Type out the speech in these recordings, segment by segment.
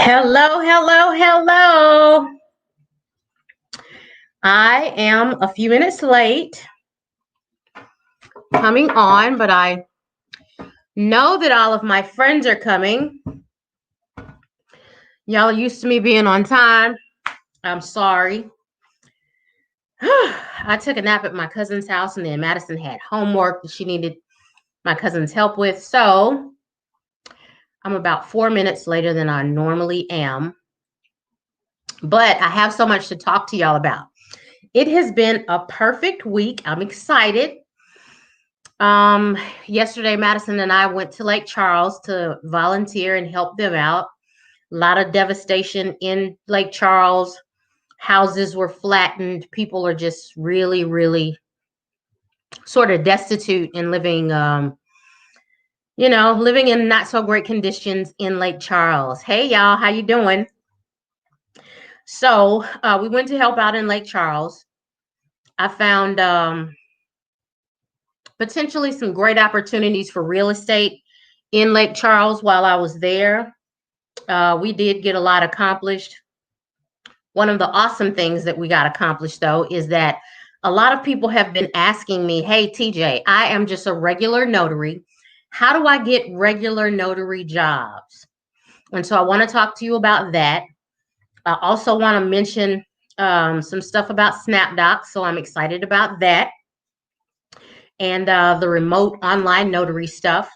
Hello, hello, hello. I am a few minutes late coming on, but I know that all of my friends are coming. Y'all are used to me being on time. I'm sorry. I took a nap at my cousin's house, and then Madison had homework that she needed my cousin's help with. So I'm about 4 minutes later than I normally am. But I have so much to talk to y'all about. It has been a perfect week. I'm excited. Yesterday, Madison and I went to Lake Charles to volunteer and help them out. A lot of devastation in Lake Charles. Houses were flattened. People are just really, really sort of destitute and living, living in not so great conditions in Lake Charles. Hey, y'all, how you doing? So we went to help out in Lake Charles. I found potentially some great opportunities for real estate in Lake Charles while I was there. We did get a lot accomplished. One of the awesome things that we got accomplished, though, is that a lot of people have been asking me, hey, TJ, I am just a regular notary. How do I get regular notary jobs? And so I want to talk to you about that. I also want to mention some stuff about Snapdocs. So I'm excited about that. And the remote online notary stuff.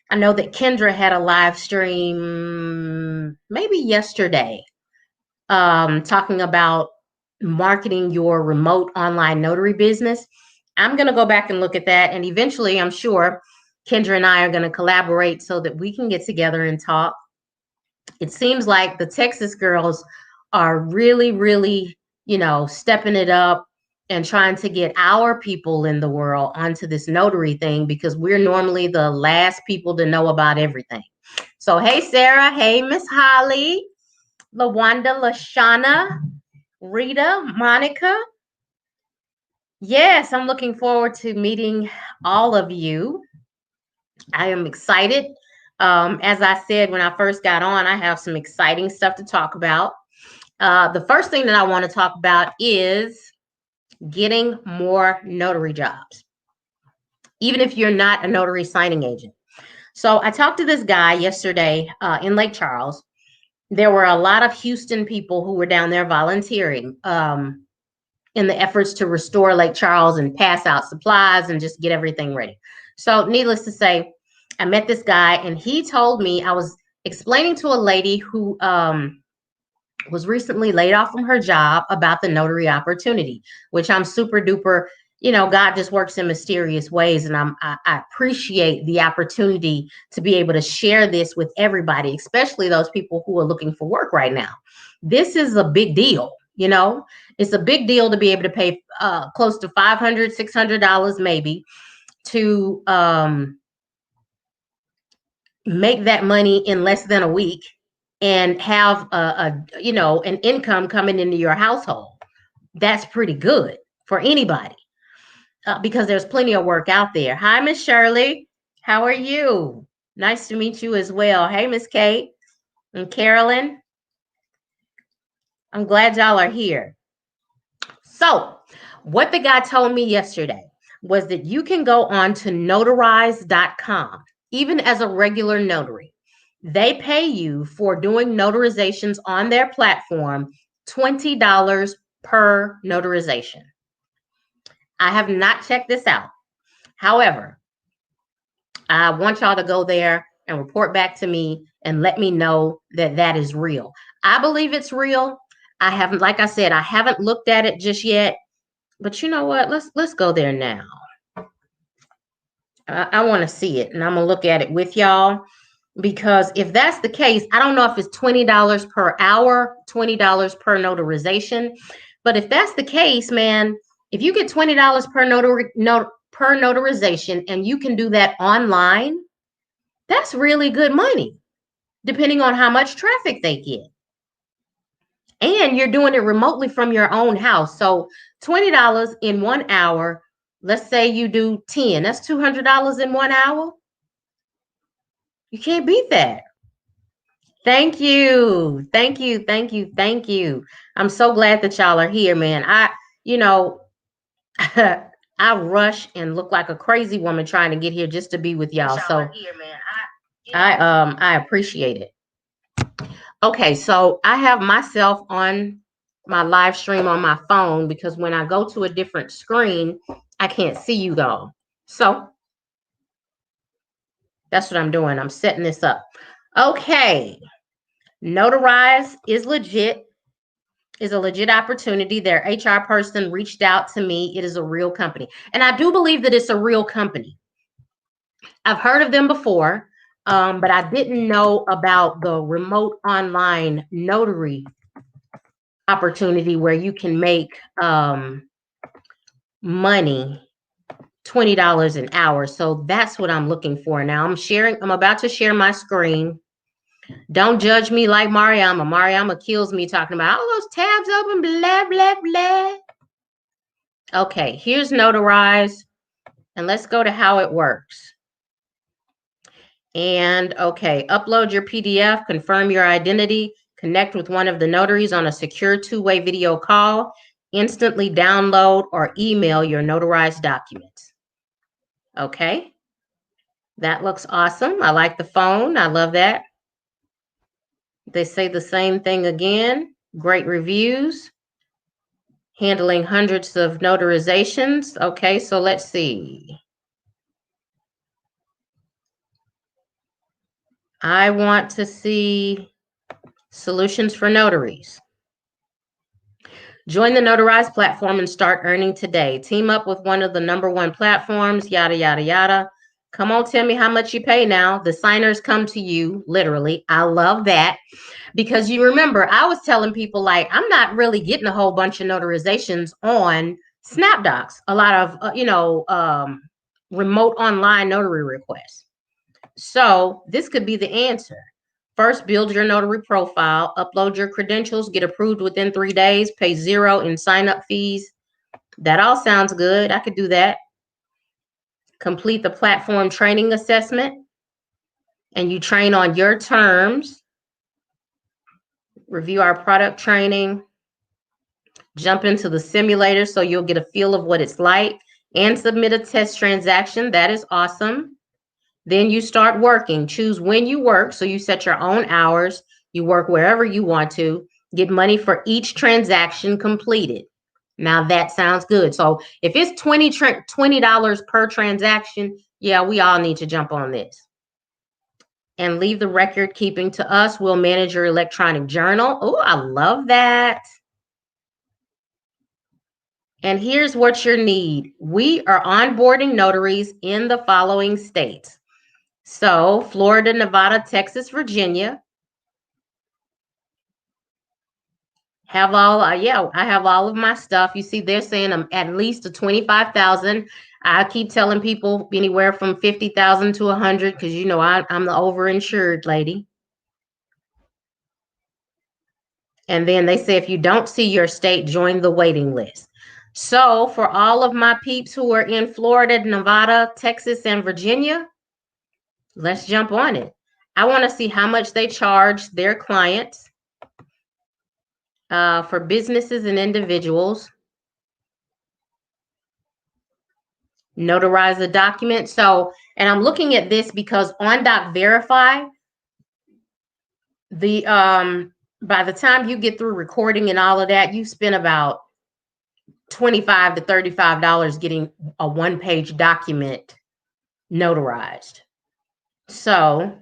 I know that Kendra had a live stream maybe yesterday talking about marketing your remote online notary business. I'm going to go back and look at that. And eventually, I'm sure Kendra and I are going to collaborate so that we can get together and talk. It seems like the Texas girls are really, really, stepping it up and trying to get our people in the world onto this notary thing because we're normally the last people to know about everything. So, hey, Sarah. Hey, Miss Holly, LaWanda, LaShana, Rita, Monica. Yes, I'm looking forward to meeting all of you. I am excited. As I said when I first got on, I have some exciting stuff to talk about. The first thing that I want to talk about is getting more notary jobs, even if you're not a notary signing agent. So I talked to this guy yesterday in Lake Charles. There were a lot of Houston people who were down there volunteering in the efforts to restore Lake Charles and pass out supplies and just get everything ready. So needless to say, I met this guy and he told me, I was explaining to a lady who was recently laid off from her job about the notary opportunity, which I'm super duper, God just works in mysterious ways. And I appreciate the opportunity to be able to share this with everybody, especially those people who are looking for work right now. This is a big deal. It's a big deal to be able to pay close to $500, $600 maybe to make that money in less than a week and have an income coming into your household. That's pretty good for anybody because there's plenty of work out there. Hi, Miss Shirley. How are you? Nice to meet you as well. Hey, Miss Kate and Carolyn. I'm glad y'all are here. So what the guy told me yesterday was that you can go on to notarize.com, even as a regular notary. They pay you for doing notarizations on their platform, $20 per notarization. I have not checked this out. However, I want y'all to go there and report back to me and let me know that that is real. I believe it's real. I haven't, like I said, I haven't looked at it just yet. But you know what? Let's go there now. I want to see it, and I'm gonna look at it with y'all. Because if that's the case, I don't know if it's $20 per hour, $20 per notarization. But if that's the case, man, if you get $20 per notarization and you can do that online, that's really good money, depending on how much traffic they get. And you're doing it remotely from your own house. So $20 in 1 hour, let's say you do 10, that's $200 in 1 hour. You can't beat that. Thank you. Thank you. Thank you. Thank you. I'm so glad that y'all are here, man. You know, I rush and look like a crazy woman trying to get here just to be with y'all. So I appreciate it. Okay, so I have myself on my live stream on my phone because when I go to a different screen, I can't see you all. So that's what I'm doing. I'm setting this up. Okay. Notarize is legit, is a legit opportunity. Their HR person reached out to me. It is a real company. And I do believe that it's a real company. I've heard of them before, but I didn't know about the remote online notary opportunity where you can make money, $20 an hour. So that's what I'm looking for now. I'm about to share my screen. Don't judge me like Mariama. Mariama kills me talking about all those tabs open, blah, blah, blah. Okay, here's Notarize. And let's go to how it works. And okay, upload your PDF, confirm your identity, connect with one of the notaries on a secure two-way video call, instantly download or email your notarized documents. Okay, that looks awesome. I like the phone. I love that. They say the same thing again. Great reviews. Handling hundreds of notarizations. Okay, so let's see. I want to see solutions for notaries. Join the Notarize platform and start earning today. Team up with one of the #1 platforms, yada, yada, yada. Come on, tell me how much you pay now. The signers come to you, literally. I love that. Because you remember, I was telling people, like, I'm not really getting a whole bunch of notarizations on Snapdocs. A lot of, remote online notary requests. So this could be the answer. First, build your notary profile, upload your credentials, get approved within 3 days, pay $0 in sign-up fees. That all sounds good. I could do that. Complete the platform training assessment, and you train on your terms. Review our product training. Jump into the simulator so you'll get a feel of what it's like, and submit a test transaction. That is awesome. Then you start working. Choose when you work. So you set your own hours. You work wherever you want to. Get money for each transaction completed. Now that sounds good. So if it's $20 per transaction, yeah, we all need to jump on this. And leave the record keeping to us. We'll manage your electronic journal. Oh, I love that. And here's what you need. We are onboarding notaries in the following states. So Florida, Nevada, Texas, Virginia. I have all of my stuff. You see, they're saying I'm at least a 25,000. I keep telling people anywhere from 50,000 to 100 because you know I'm the overinsured lady. And then they say if you don't see your state, join the waiting list. So for all of my peeps who are in Florida, Nevada, Texas, and Virginia, let's jump on it. I want to see how much they charge their clients for businesses and individuals. Notarize a document. So, and I'm looking at this because on Doc Verify, by the time you get through recording and all of that, you spend about $25 to $35 getting a one-page document notarized. So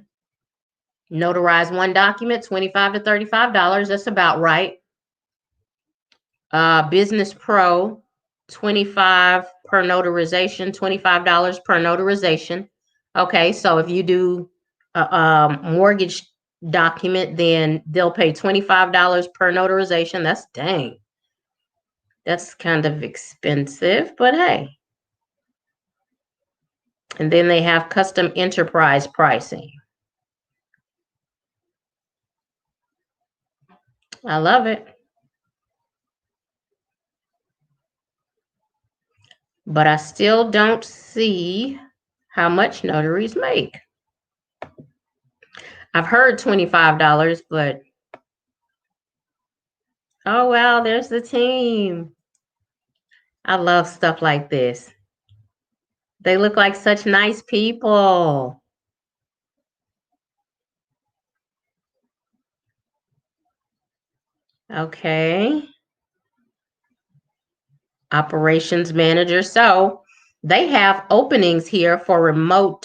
notarize one document, $25 to $35. That's about right. Business Pro, $25 per notarization, $25 per notarization. Okay, so if you do a mortgage document, then they'll pay $25 per notarization. That's dang. That's kind of expensive, but hey. And then they have custom enterprise pricing. I love it. But I still don't see how much notaries make. I've heard $25, but oh, wow, there's the team. I love stuff like this. They look like such nice people. Okay. Operations manager. So they have openings here for remote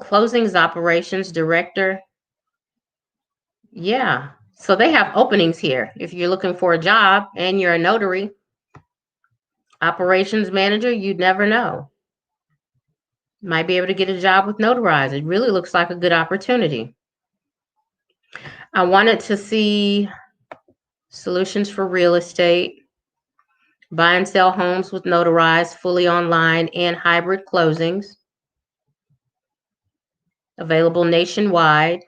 closings operations director. Yeah. So they have openings here. If you're looking for a job and you're a notary, operations manager, you'd never know. Might be able to get a job with Notarize. It really looks like a good opportunity. I wanted to see solutions for real estate, buy and sell homes with Notarize, fully online and hybrid closings, available nationwide,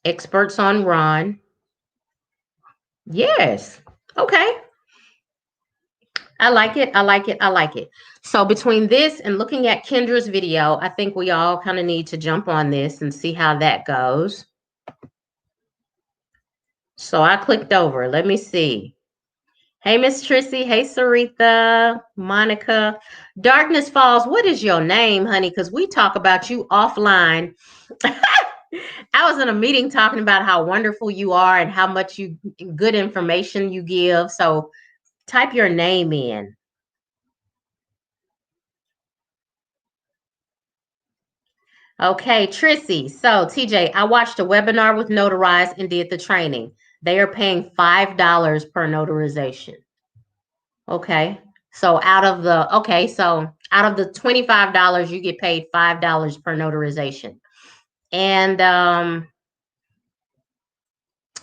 experts on Ron. Yes. Okay. I like it. I like it. I like it. So between this and looking at Kendra's video, I think we all kind of need to jump on this and see how that goes. So I clicked over. Let me see. Hey, Miss Trissy. Hey, Saritha, Monica. Darkness Falls, what is your name, honey? Because we talk about you offline. I was in a meeting talking about how wonderful you are and how much good information you give. So type your name in. Okay, Trissy. So, TJ, I watched a webinar with Notarize and did the training. They are paying $5 per notarization. Okay. So out of the $25, you get paid $5 per notarization. And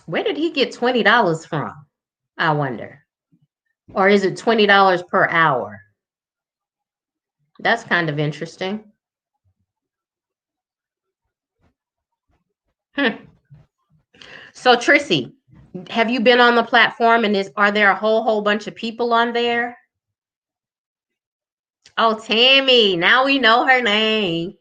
where did he get $20 from? I wonder. Or is it $20 per hour? That's kind of interesting. So Trissy, have you been on the platform and are there a whole bunch of people on there? Oh, Tammy. Now we know her name.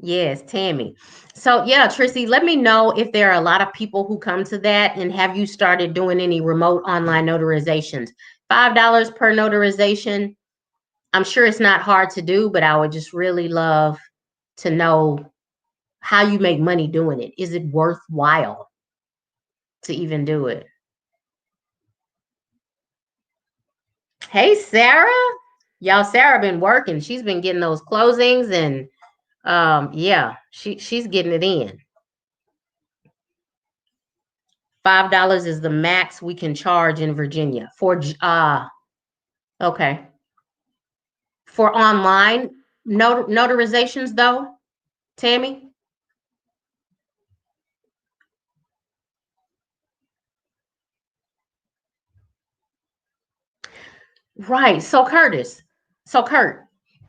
Yes, Tammy. So yeah, Trissy, let me know if there are a lot of people who come to that, and have you started doing any remote online notarizations? $5 per notarization. I'm sure it's not hard to do, but I would just really love to know how you make money doing it. Is it worthwhile to even do it? Hey, Sarah. Y'all, Sarah been working. She's been getting those closings, and yeah, she's getting it in. $5 is the max we can charge in Virginia for okay. For online notarizations though, Tammy? Right. So Kurt,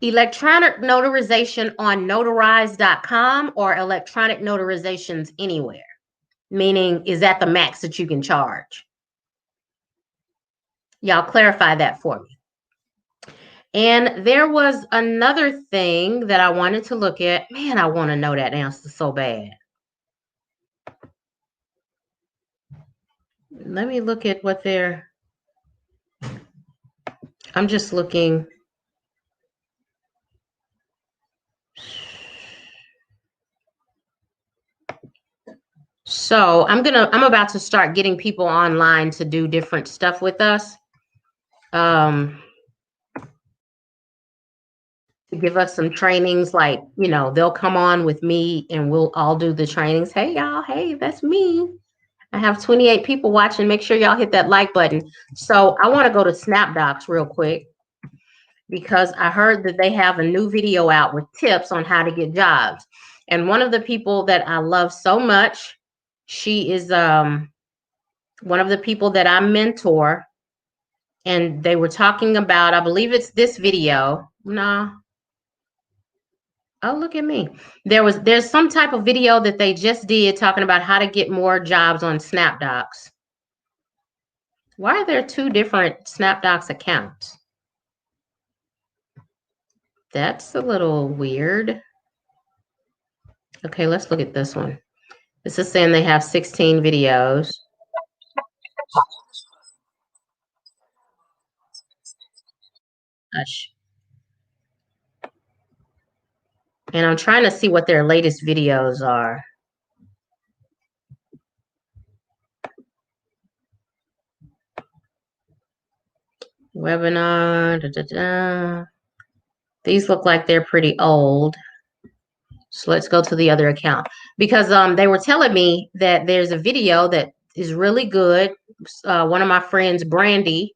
electronic notarization on notarize.com or electronic notarizations anywhere? Meaning, is that the max that you can charge? Y'all clarify that for me. And there was another thing that I wanted to look at. Man, I want to know that answer so bad. Let me look at what I'm just looking. So I'm about to start getting people online to do different stuff with us. To give us some trainings, like, they'll come on with me and we'll all do the trainings. Hey y'all, hey, that's me. I have 28 people watching. Make sure y'all hit that like button. So I want to go to Snapdocs real quick because I heard that they have a new video out with tips on how to get jobs. And one of the people that I love so much, she is one of the people that I mentor, and they were talking about, I believe it's this video. No. Oh, look at me. There's some type of video that they just did talking about how to get more jobs on Snapdocs. Why are there two different Snapdocs accounts? That's a little weird. Okay, let's look at this one. This is saying they have 16 videos. Hush. And I'm trying to see what their latest videos are. Webinar. Da, da, da. These look like they're pretty old. So let's go to the other account, because they were telling me that there's a video that is really good. One of my friends, Brandy,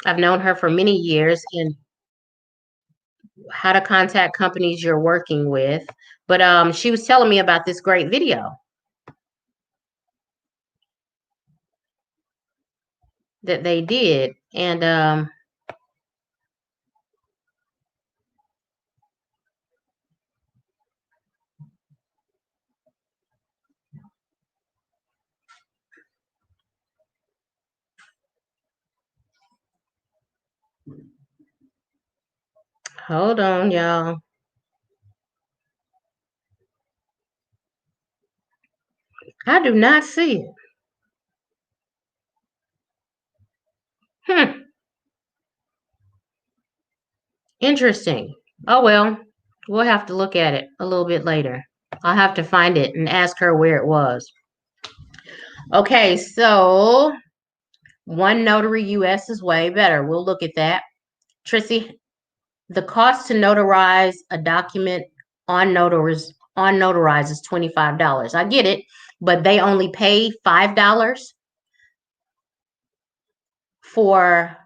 I've known her for many years, and how to contact companies you're working with. But she was telling me about this great video that they did. And hold on, y'all. I do not see it. Interesting. Oh, well, we'll have to look at it a little bit later. I'll have to find it and ask her where it was. Okay, so One Notary US is way better. We'll look at that. Trissy, the cost to notarize a document on Notarize is $25. I get it, but they only pay $5 for,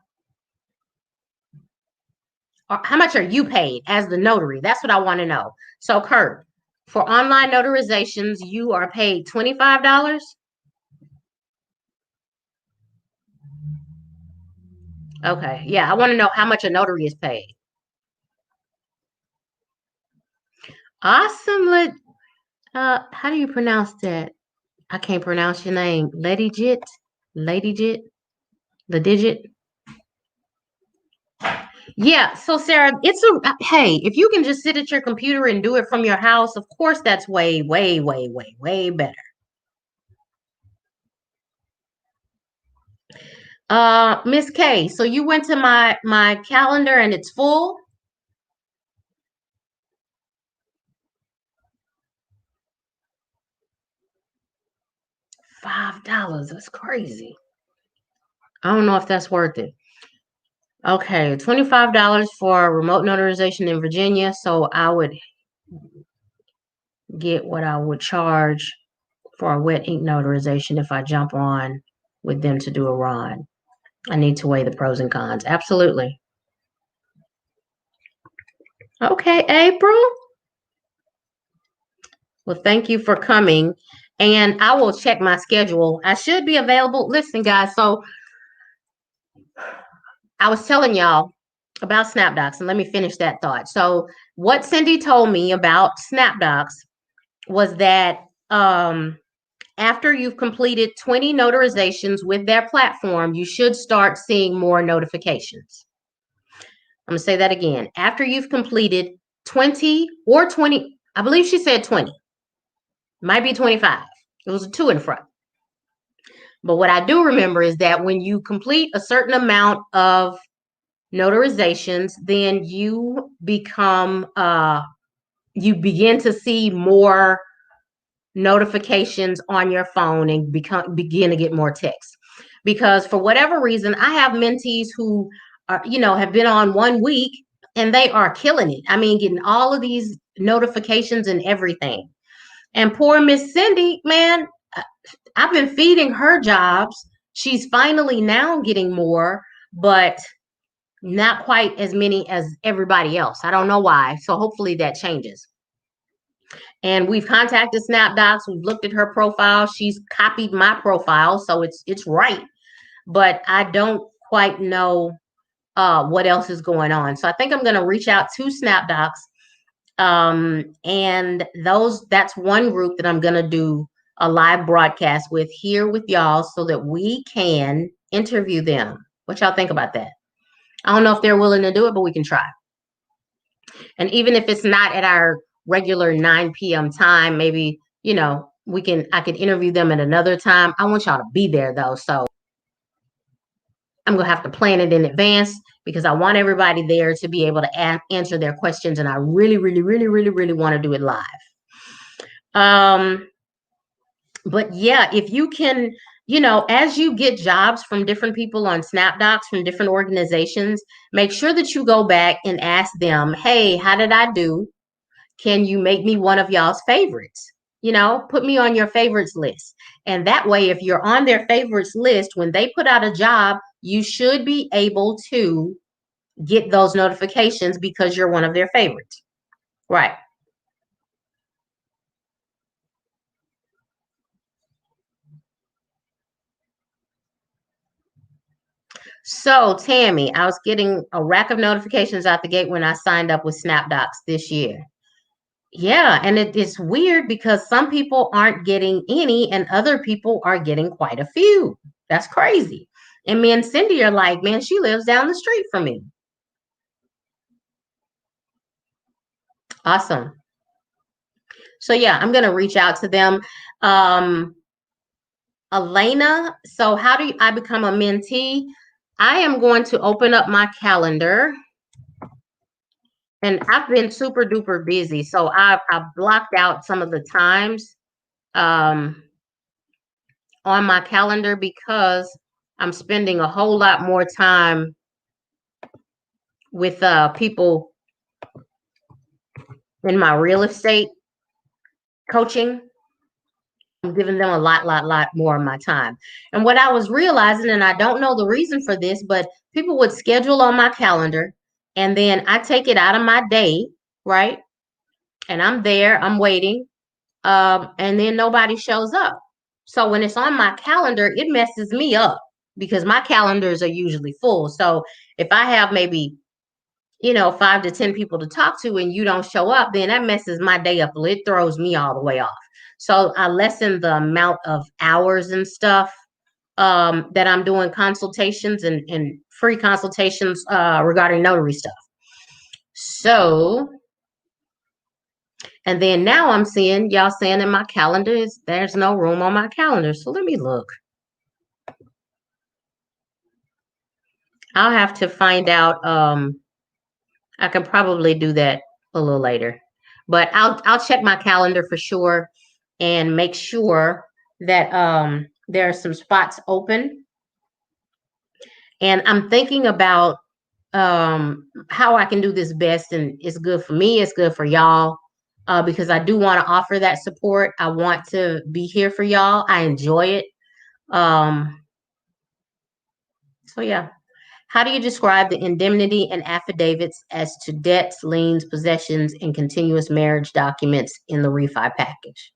or how much are you paid as the notary? That's what I want to know. So, Kurt, for online notarizations, you are paid $25? Okay, yeah, I want to know how much a notary is paid. Awesome. How do you pronounce that? I can't pronounce your name. Ladygit, the digit. Yeah. So Sarah, hey, if you can just sit at your computer and do it from your house, of course, that's way, way, way, way, way better. Miss K, so you went to my calendar and it's full? $5. That's crazy. I don't know if that's worth it. Okay, $25 for remote notarization in Virginia. So I would get what I would charge for a wet ink notarization if I jump on with them to do a run. I need to weigh the pros and cons. Absolutely. Okay, April. Well, thank you for coming. And I will check my schedule. I should be available. Listen, guys, so I was telling y'all about Snapdocs, and let me finish that thought. So what Cindy told me about Snapdocs was that after you've completed 20 notarizations with their platform, you should start seeing more notifications. I'm going to say that again. After you've completed 20, I believe she said 20. Might be 25. It was a 2 in front. But what I do remember is that when you complete a certain amount of notarizations, then you begin to see more notifications on your phone and begin to get more texts. Because for whatever reason, I have mentees who are, have been on 1 week and they are killing it. I mean, getting all of these notifications and everything. And poor Miss Cindy, man, I've been feeding her jobs. She's finally now getting more, but not quite as many as everybody else. I don't know why. So hopefully that changes. And we've contacted Snapdocs. We've looked at her profile. She's copied my profile, so it's right. But I don't quite know what else is going on. So I think I'm going to reach out to Snapdocs. And that's one group that I'm going to do a live broadcast with here with y'all so that we can interview them. What y'all think about that? I don't know if they're willing to do it, but we can try. And even if it's not at our regular 9 p.m. time. Maybe, I could interview them at another time. I want y'all to be there though. So I'm going to have to plan it in advance because I want everybody there to be able to answer their questions. And I really, really, really, really, really want to do it live. But yeah, if you can, as you get jobs from different people on Snapdocs from different organizations, make sure that you go back and ask them, hey, how did I do? Can you make me one of y'all's favorites? Put me on your favorites list. And that way, if you're on their favorites list, when they put out a job, you should be able to get those notifications because you're one of their favorites. Right. So, Tammy, I was getting a rack of notifications out the gate when I signed up with Snapdocs this year. Yeah, and it's weird because some people aren't getting any and other people are getting quite a few. That's crazy. And me and Cindy are like, man, she lives down the street from me. Awesome. So yeah, I'm going to reach out to them. Elena, so how do I become a mentee? I am going to open up my calendar. And I've been super duper busy. So I've blocked out some of the times on my calendar because I'm spending a whole lot more time with people in my real estate coaching. I'm giving them a lot more of my time. And what I was realizing, and I don't know the reason for this, but people would schedule on my calendar and then I take it out of my day, right? And I'm there, I'm waiting, and then nobody shows up. So when it's on my calendar, it messes me up because my calendars are usually full. So if I have maybe 5 to 10 people to talk to and you don't show up, then that messes my day up. It throws me all the way off. So I lessen the amount of hours and stuff that I'm doing consultations and free consultations regarding notary stuff. So, and then now I'm seeing y'all saying in my calendar there's no room on my calendar. So let me look. I'll have to find out. I can probably do that a little later, but I'll check my calendar for sure and make sure that there are some spots open. And I'm thinking about how I can do this best, and it's good for me, it's good for y'all, because I do want to offer that support. I want to be here for y'all. I enjoy it. So yeah. How do you describe the indemnity and affidavits as to debts, liens, possessions, and continuous marriage documents in the refi package?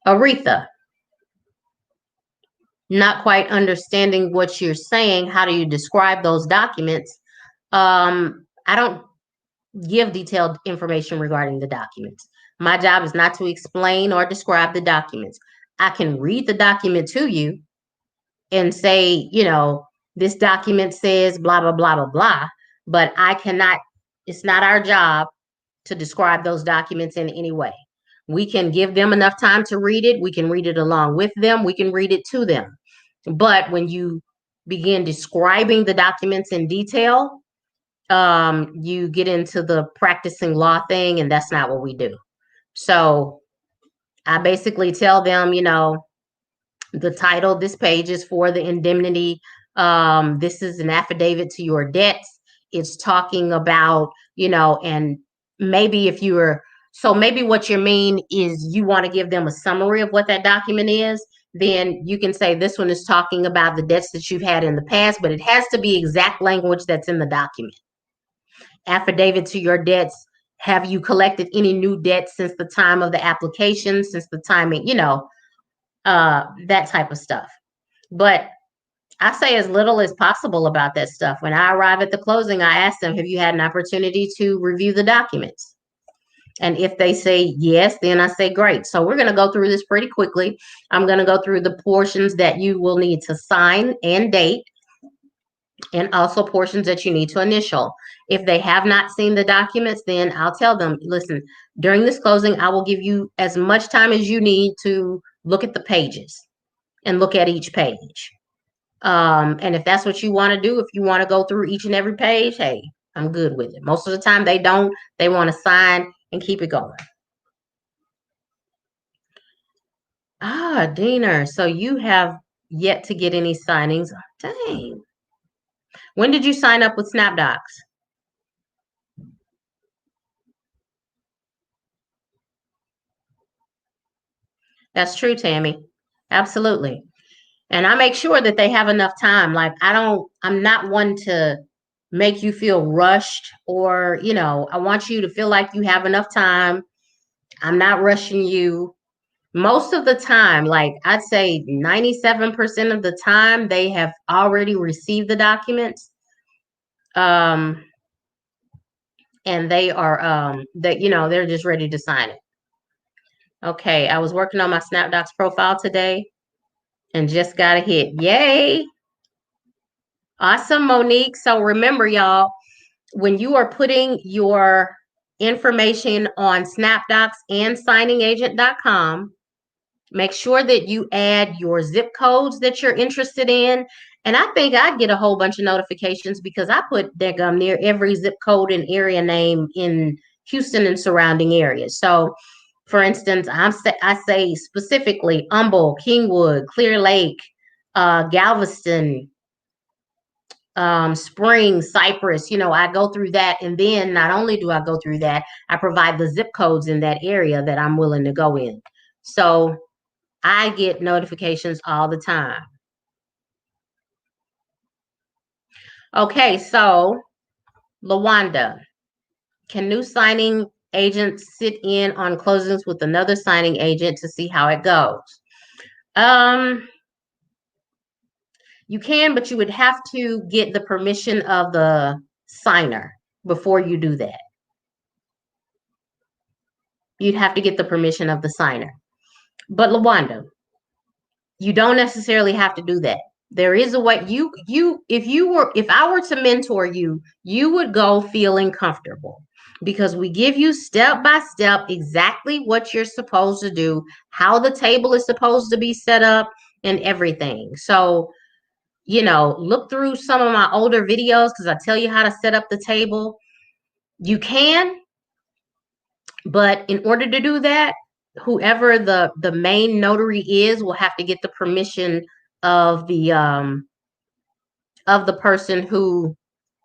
Aretha, not quite understanding what you're saying. How do you describe those documents? I don't give detailed information regarding the documents. My job is not to explain or describe the documents. I can read the document to you and say, this document says blah, blah, blah, blah, blah, but I cannot, it's not our job to describe those documents in any way. We can give them enough time to read it. We can read it along with them. We can read it to them. But when you begin describing the documents in detail, you get into the practicing law thing, and that's not what we do. So I basically tell them, the title, this page is for the indemnity. This is an affidavit to your debts. It's talking about, and maybe maybe what you mean is you want to give them a summary of what that document is. Then you can say this one is talking about the debts that you've had in the past, but it has to be exact language that's in the document. Affidavit to your debts. Have you collected any new debts since the time of the application, since the timing, that type of stuff. But I say as little as possible about that stuff. When I arrive at the closing, I ask them, have you had an opportunity to review the documents? And if they say yes, then I say, great. So we're going to go through this pretty quickly. I'm going to go through the portions that you will need to sign and date. and also portions that you need to initial. If they have not seen the documents, then I'll tell them, listen, during this closing, I will give you as much time as you need to look at the pages and look at each page. And if that's what you want to do, if you want to go through each and every page, hey, I'm good with it. Most of the time they don't. They want to sign and keep it going. Ah, Diener, so you have yet to get any signings. Dang. When did you sign up with Snapdocs? That's true, Tammy. Absolutely. And I make sure that they have enough time. Like I'm not one to make you feel rushed or, I want you to feel like you have enough time. I'm not rushing you. Most of the time, like I'd say 97% of the time, they have already received the documents. And they are they're just ready to sign it. Okay, I was working on my Snapdocs profile today and just got a hit. Yay! Awesome, Monique. So remember, y'all, when you are putting your information on Snapdocs and signingagent.com, make sure that you add your zip codes that you're interested in. And I think I get a whole bunch of notifications because I put near every zip code and area name in Houston and surrounding areas. So, for instance, I say specifically Humble, Kingwood, Clear Lake, Galveston, Spring, Cypress. I go through that, and then not only do I go through that, I provide the zip codes in that area that I'm willing to go in. So I get notifications all the time. Okay, so Lawanda, can new signing agents sit in on closings with another signing agent to see how it goes? You can, but you would have to get the permission of the signer before you do that. You'd have to get the permission of the signer. But Lawanda, you don't necessarily have to do that. There is a way if I were to mentor you, you would go feeling comfortable because we give you step by step exactly what you're supposed to do, how the table is supposed to be set up and everything. So, look through some of my older videos because I tell you how to set up the table. You can, but in order to do that, whoever the main notary is will have to get the permission of the person who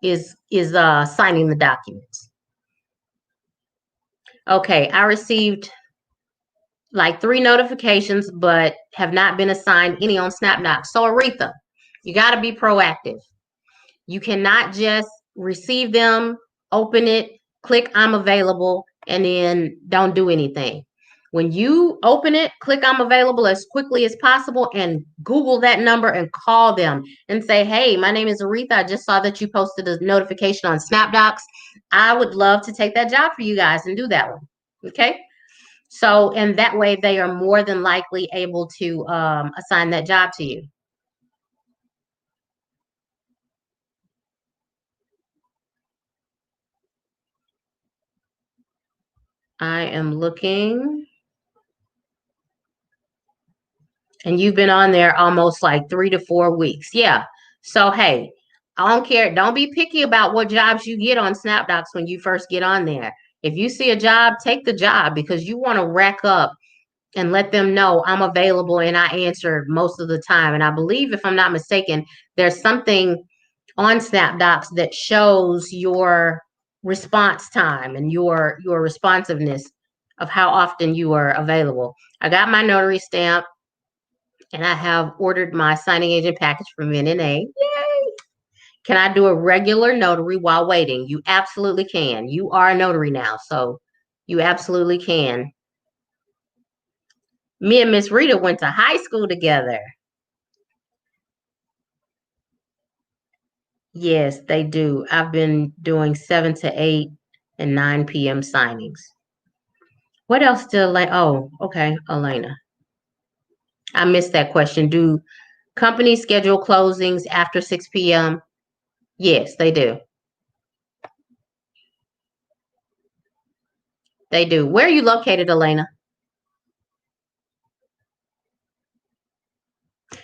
is signing the documents. Okay, I received like 3 notifications, but have not been assigned any on Snapdocs. So Aretha, you got to be proactive. You cannot just receive them, open it, click I'm available, and then don't do anything. When you open it, click I'm available as quickly as possible and Google that number and call them and say, hey, my name is Aretha. I just saw that you posted a notification on Snapdocs. I would love to take that job for you guys and do that one. Okay. So, and that way they are more than likely able to assign that job to you. I am looking. And you've been on there almost like 3 to 4 weeks. Yeah. So, hey, I don't care. Don't be picky about what jobs you get on Snapdocs when you first get on there. If you see a job, take the job because you want to rack up and let them know I'm available and I answer most of the time. And I believe, if I'm not mistaken, there's something on Snapdocs that shows your response time and your responsiveness of how often you are available. I got my notary stamp and I have ordered my signing agent package from NNA. Yay! Can I do a regular notary while waiting? You absolutely can. You are a notary now, so you absolutely can. Me and Miss Rita went to high school together. Yes, they do. I've been doing 7 to 8 and 9 p.m. signings. What else did Elena? Oh, okay, Elena. I missed that question. Do companies schedule closings after 6 p.m.? Yes, they do. They do. Where are you located, Elena?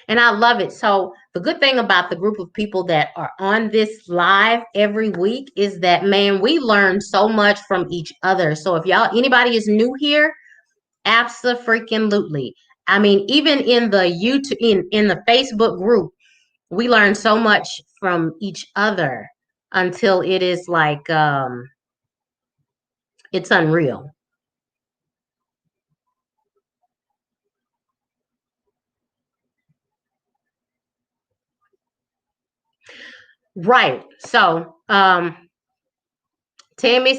And I love it. So the good thing about the group of people that are on this live every week is that, man, we learn so much from each other. So if anybody is new here, abso-freaking-lutely. I mean, even in the YouTube, in the Facebook group, we learn so much from each other until it is like, it's unreal. Right. So, Tammy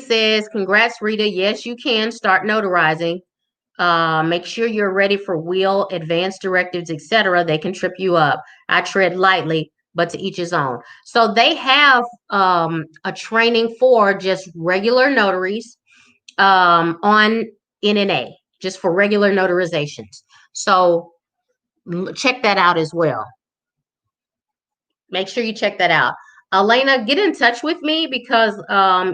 says, congrats, Rita. Yes, you can start notarizing. Make sure you're ready for wheel, advanced directives, etc. They can trip you up. I tread lightly, but to each his own. So they have a training for just regular notaries on NNA, just for regular notarizations. So check that out as well. Make sure you check that out. Elena, get in touch with me because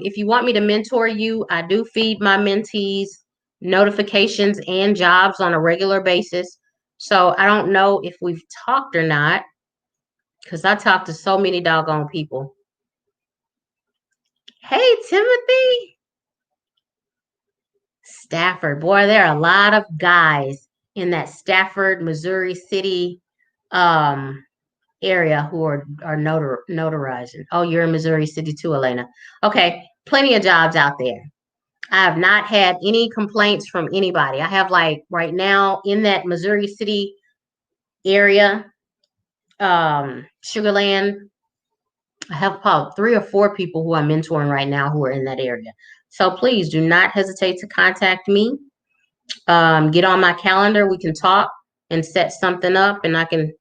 if you want me to mentor you, I do feed my mentees notifications and jobs on a regular basis. So I don't know if we've talked or not because I talk to so many doggone people. Hey, Timothy. Stafford. Boy, there are a lot of guys in that Stafford, Missouri City area who are notarizing. Oh, you're in Missouri City too, Elena. Okay, plenty of jobs out there. I have not had any complaints from anybody. I have like right now in that Missouri City area, Sugarland, I have about 3 or 4 people who I'm mentoring right now who are in that area. So please do not hesitate to contact me. Get on my calendar. We can talk and set something up, and I can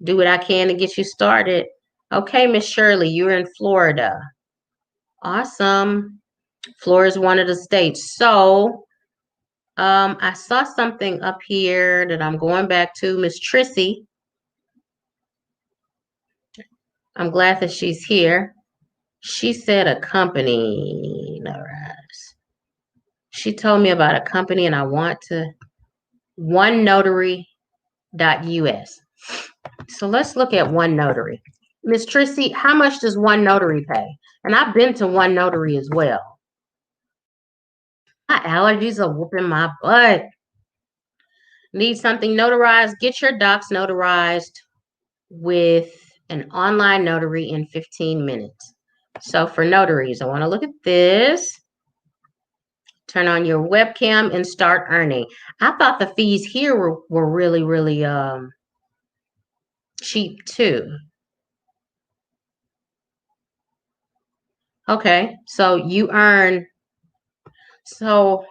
do what I can to get you started. Okay, Miss Shirley, you're in Florida. Awesome. Florida is one of the states. So, I saw something up here that I'm going back to. Miss Trissy. I'm glad that she's here. She said a company. Notarize. She told me about a company, and I want to onenotary.us. So let's look at One Notary. Miss Trissy, how much does One Notary pay? And I've been to One Notary as well. My allergies are whooping my butt. Need something notarized? Get your docs notarized with an online notary in 15 minutes. So for notaries, I want to look at this. Turn on your webcam and start earning. I thought the fees here were really, really cheap too. Okay, so you earn. So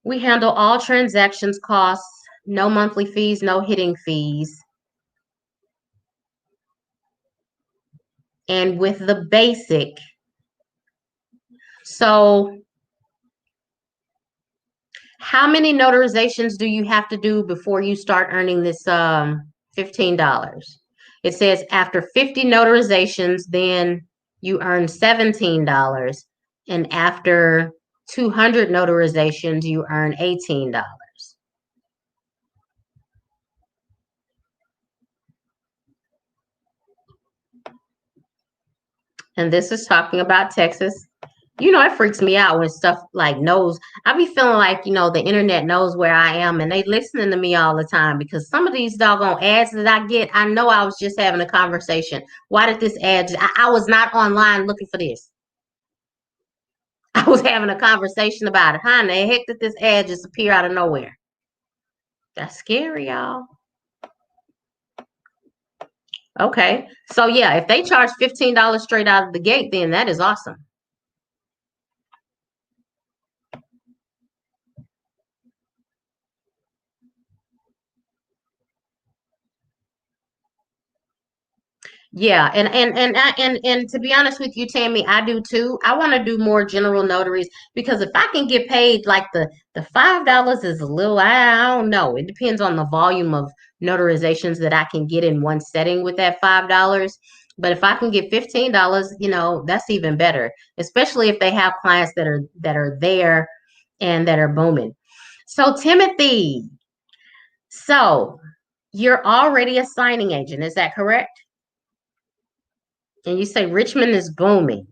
we handle all transactions costs, no monthly fees, no hitting fees. And with the basic, so how many notarizations do you have to do before you start earning this $15? It says after 50 notarizations, then you earn $17. And after 200 notarizations, you earn $18. And this is talking about Texas. You know, it freaks me out when stuff like knows. I be feeling like, the internet knows where I am and they listening to me all the time because some of these doggone ads that I get, I know I was just having a conversation. Why did this ad? I was not online looking for this. I was having a conversation about it. How in the heck did this ad just appear out of nowhere? That's scary, y'all. Okay. So yeah, if they charge $15 straight out of the gate, then that is awesome. Yeah, and to be honest with you, Tammy, I do too. I want to do more general notaries because if I can get paid like the $5 is a little, I don't know. It depends on the volume of notarizations that I can get in one setting with that $5. But if I can get $15, that's even better, especially if they have clients that are there and that are booming. So Timothy, so you're already a signing agent, is that correct? And you say Richmond is booming.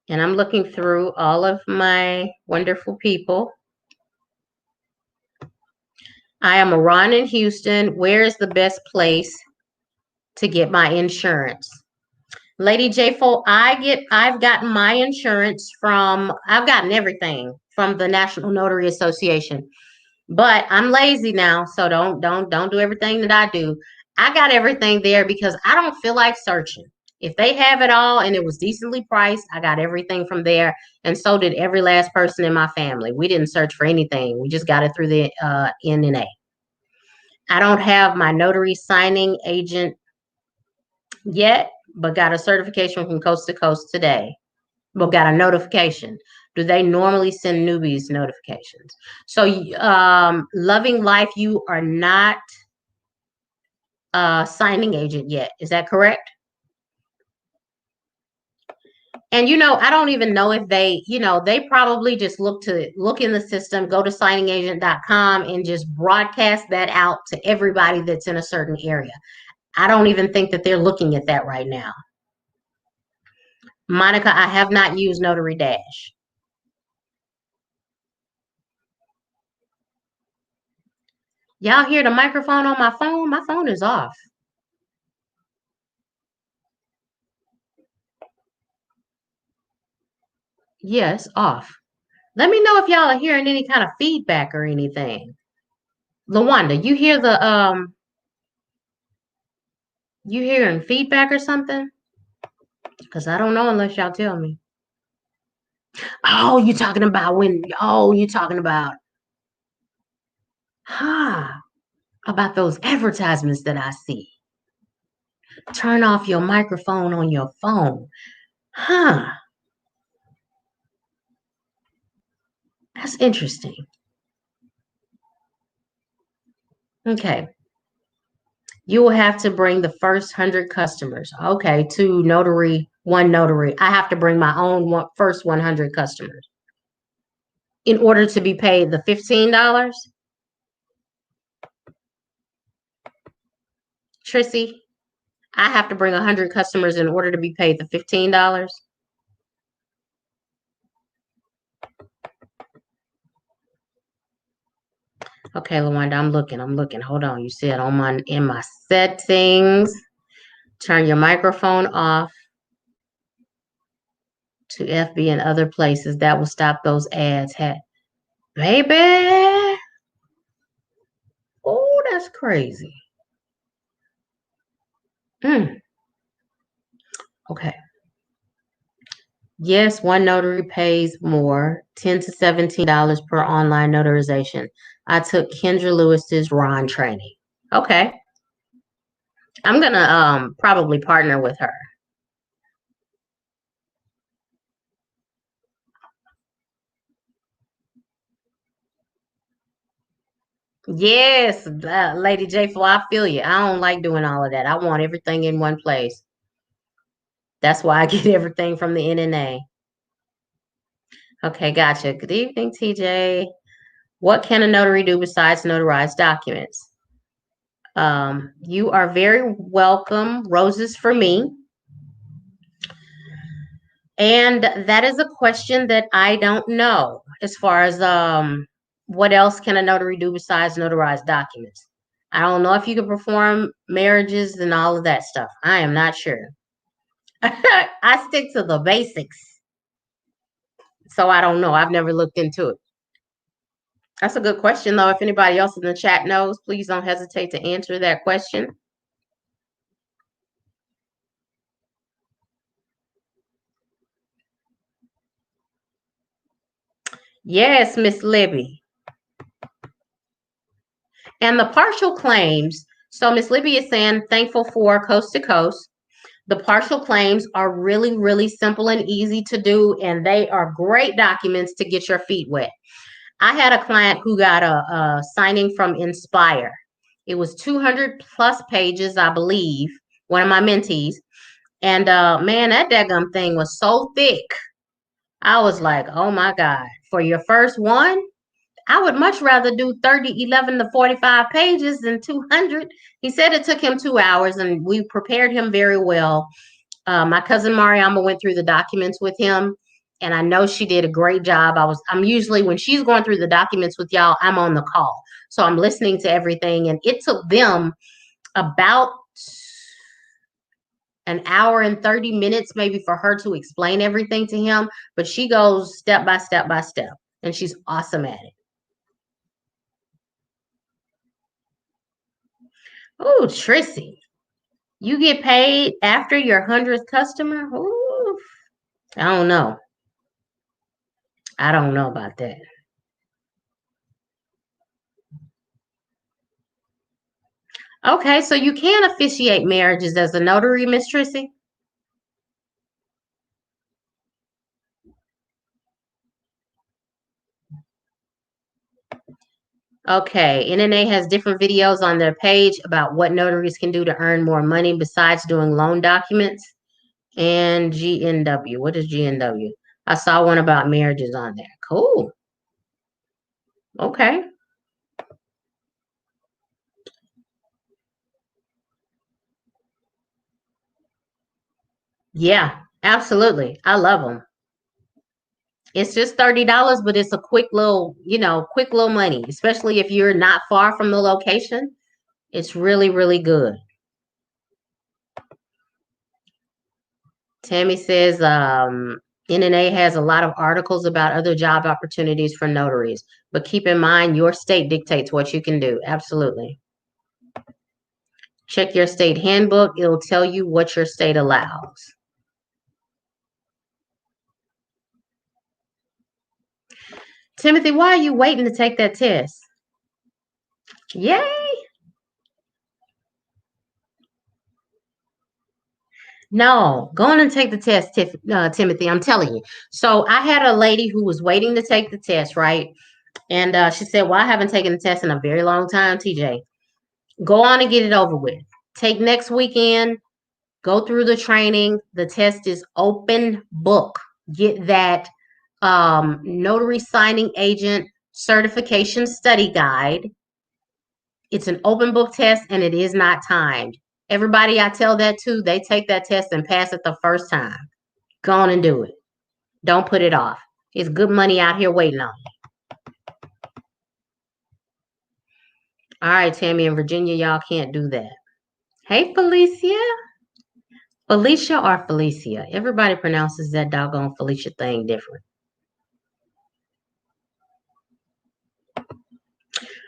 And I'm looking through all of my wonderful people. I am Ron in Houston. Where is the best place to get my insurance? Lady J4, I've gotten my insurance I've gotten everything from the National Notary Association. But I'm lazy now, so don't do everything that I do. I got everything there because I don't feel like searching. If they have it all and it was decently priced, I got everything from there, and so did every last person in my family. We didn't search for anything. We just got it through the NNA. I don't have my notary signing agent yet, but got a certification from Coast to Coast today. Well, got a notification. Do they normally send newbies notifications? So, Loving Life, you are not a signing agent yet. Is that correct? And I don't even know if they probably just look in the system, go to signingagent.com and just broadcast that out to everybody that's in a certain area. I don't even think that they're looking at that right now. Monica, I have not used Notary Dash. Y'all hear the microphone on my phone? My phone is off. Yes, off. Let me know if y'all are hearing any kind of feedback or anything. LaWanda, you hearing feedback or something? Because I don't know unless y'all tell me. Oh, you're talking about about those advertisements that I see. Turn off your microphone on your phone. That's interesting. Okay. You will have to bring the first 100 customers. Okay, to one notary. I have to bring my own first 100 customers in order to be paid the $15. Trissy, I have to bring 100 customers in order to be paid the $15. Okay, LaWanda, I'm looking. Hold on. You said in my settings, turn your microphone off to FB and other places. That will stop those ads. Baby. Oh, that's crazy. Okay. Yes, one notary pays more, $10 to $17 per online notarization. I took Kendra Lewis's Ron training. Okay. I'm gonna probably partner with her. Yes, Lady J4, I feel you. I don't like doing all of that. I want everything in one place. That's why I get everything from the NNA. Okay, gotcha. Good evening, TJ. What can a notary do besides notarize documents? You are very welcome. Roses for me. And that is a question that I don't know as far as what else can a notary do besides notarize documents. I don't know if you can perform marriages and all of that stuff. I am not sure. I stick to the basics. So I don't know. I've never looked into it. That's a good question, though. If anybody else in the chat knows, please don't hesitate to answer that question. Yes, Miss Libby. And the partial claims. So Miss Libby is saying, thankful for Coast to Coast. The partial claims are really, really simple and easy to do, and they are great documents to get your feet wet. I had a client who got a signing from Inspire. It was 200 plus pages, I believe, one of my mentees. And man, that daggum thing was so thick. I was like, oh my God, for your first one, I would much rather do 11 to 45 pages than 200. He said it took him 2 hours and we prepared him very well. My cousin Mariama went through the documents with him, and I know she did a great job. I'm usually, when she's going through the documents with y'all, I'm on the call. So I'm listening to everything, and it took them about an hour and 30 minutes maybe for her to explain everything to him, but she goes step by step by step, and she's awesome at it. Oh, Trissy, you get paid after your 100th customer? Ooh, I don't know. I don't know about that. Okay, so you can officiate marriages as a notary, Miss Trissy? Okay, NNA has different videos on their page about what notaries can do to earn more money besides doing loan documents. And GNW, what is GNW? I saw one about marriages on there. Cool. Okay. Yeah, absolutely. I love them. It's just $30, but it's a quick little, quick little money, especially if you're not far from the location. It's really, really good. Tammy says NNA has a lot of articles about other job opportunities for notaries, but keep in mind your state dictates what you can do. Absolutely. Check your state handbook. It'll tell you what your state allows. Timothy, why are you waiting to take that test? Yay! No, go on and take the test, Timothy. I'm telling you. So I had a lady who was waiting to take the test, right? And she said, well, I haven't taken the test in a very long time, TJ. Go on and get it over with. Take next weekend, go through the training. The test is open book. Get that notary signing agent certification study guide. It's an open book test and it is not timed. Everybody I tell that to, they take that test and pass it the first time. Go on and do it. Don't put it off. It's good money out here waiting on you. All right, Tammy, in Virginia, y'all can't do that. Hey, Felicia. Felicia or Felicia? Everybody pronounces that doggone Felicia thing different.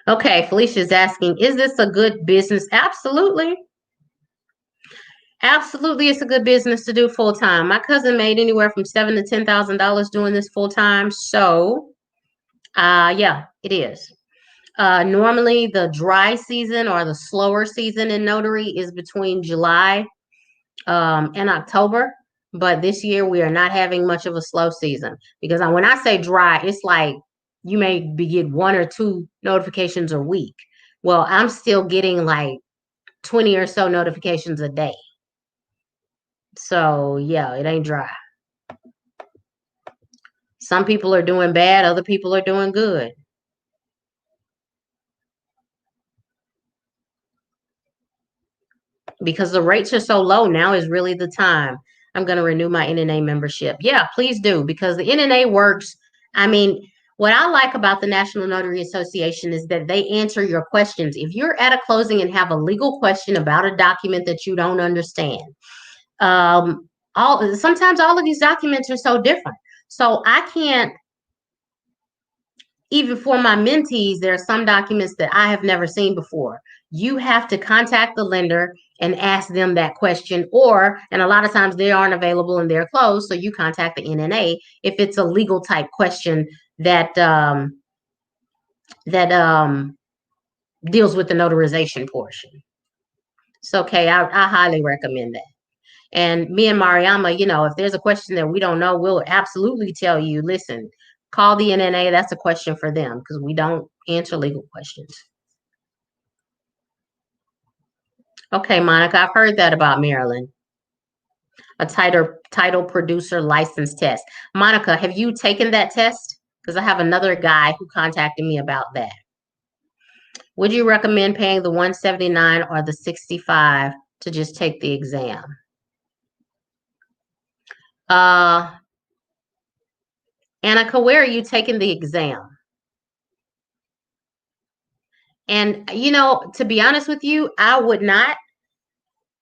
Okay, Felicia's asking, is this a good business? Absolutely. Absolutely, it's a good business to do full time. My cousin made anywhere from $7,000 to $10,000 doing this full time. So, yeah, it is. Normally, the dry season or the slower season in notary is between July and October. But this year, we are not having much of a slow season because when I say dry, it's like you may get one or two notifications a week. Well, I'm still getting like 20 or so notifications a day. So, yeah, it ain't dry. Some people are doing bad, other people are doing good. Because the rates are so low, now is really the time. I'm going to renew my NNA membership. Yeah, please do, because the NNA works. I mean, what I like about the National Notary Association is that they answer your questions. If you're at a closing and have a legal question about a document that you don't understand, sometimes all of these documents are so different. So I can't, even for my mentees, there are some documents that I have never seen before. You have to contact the lender and ask them that question, and a lot of times they aren't available and they're closed, so you contact the NNA if it's a legal type question that deals with the notarization portion. So, okay, I highly recommend that. And me and Mariama, if there's a question that we don't know, we'll absolutely tell you, listen, Call the NNA. That's a question for them because we don't answer legal questions. Okay, Monica, I've heard that about Maryland. A title producer license test. Monica, have you taken that test? Because I have another guy who contacted me about that. Would you recommend paying the $179 or the $65 to just take the exam? Annika, where are you taking the exam? And to be honest with you, I would not,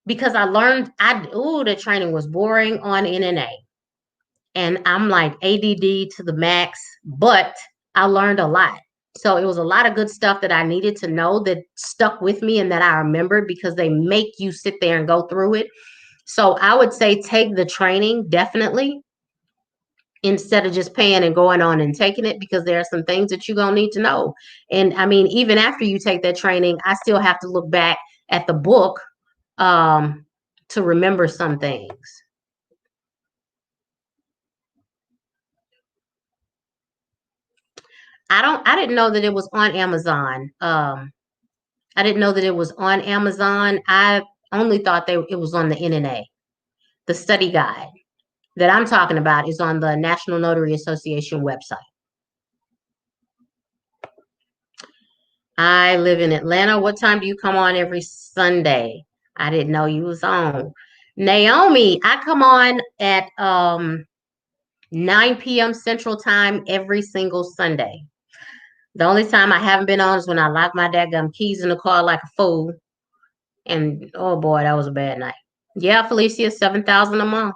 because I learned the training was boring on NNA. And I'm like ADD to the max, but I learned a lot. So it was a lot of good stuff that I needed to know that stuck with me and that I remembered because they make you sit there and go through it. So I would say take the training definitely instead of just paying and going on and taking it, because there are some things that you're going to need to know. And I mean, even after you take that training, I still have to look back at the book to remember some things. I didn't know that it was on Amazon. I didn't know that it was on Amazon. I only thought it was on the NNA. The study guide that I'm talking about is on the National Notary Association website. I live in Atlanta. What time do you come on every Sunday? I didn't know you was on. Naomi, I come on at 9 p.m. Central Time every single Sunday. The only time I haven't been on is when I locked my dadgum keys in the car like a fool. And oh boy, that was a bad night. Yeah, Felicia, 7,000 a month.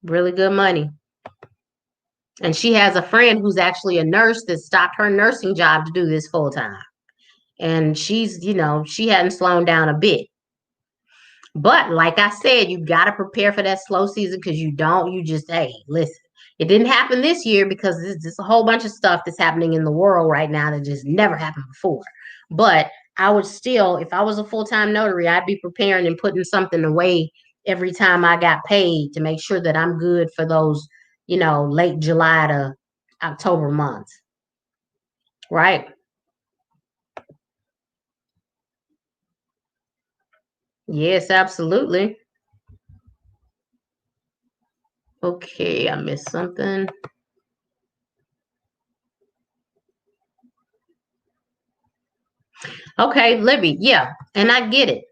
Really good money. And she has a friend who's actually a nurse that stopped her nursing job to do this full time. And she's, she hadn't slowed down a bit. But like I said, you got to prepare for that slow season, because you just, hey, listen, it didn't happen this year because there's a whole bunch of stuff that's happening in the world right now that just never happened before. But I would still, if I was a full-time notary, I'd be preparing and putting something away every time I got paid to make sure that I'm good for those, late July to October months. Right? Yes, absolutely. Okay, I missed something. Okay, Libby, yeah, and I get it.